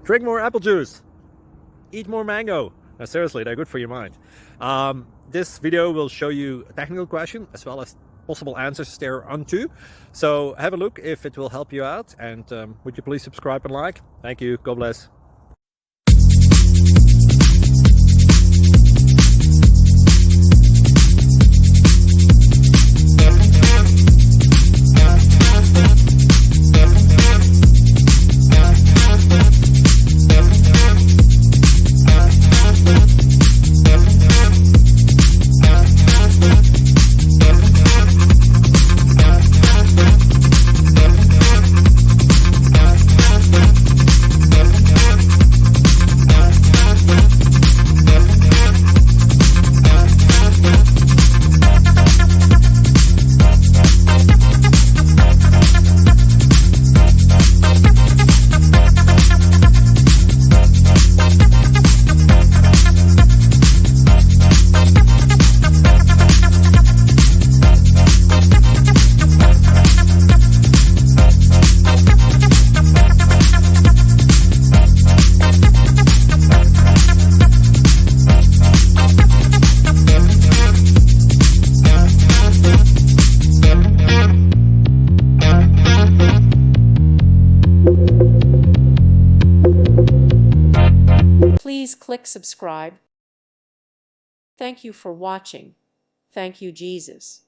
Drink more apple juice. Eat more mango. Seriously, they're good for your mind. This video will show you a technical question as well as possible answers thereunto. So have a look if it will help you out, and would you please subscribe and like? Thank you. God bless. Please click subscribe. Thank you for watching. Thank you, Jesus.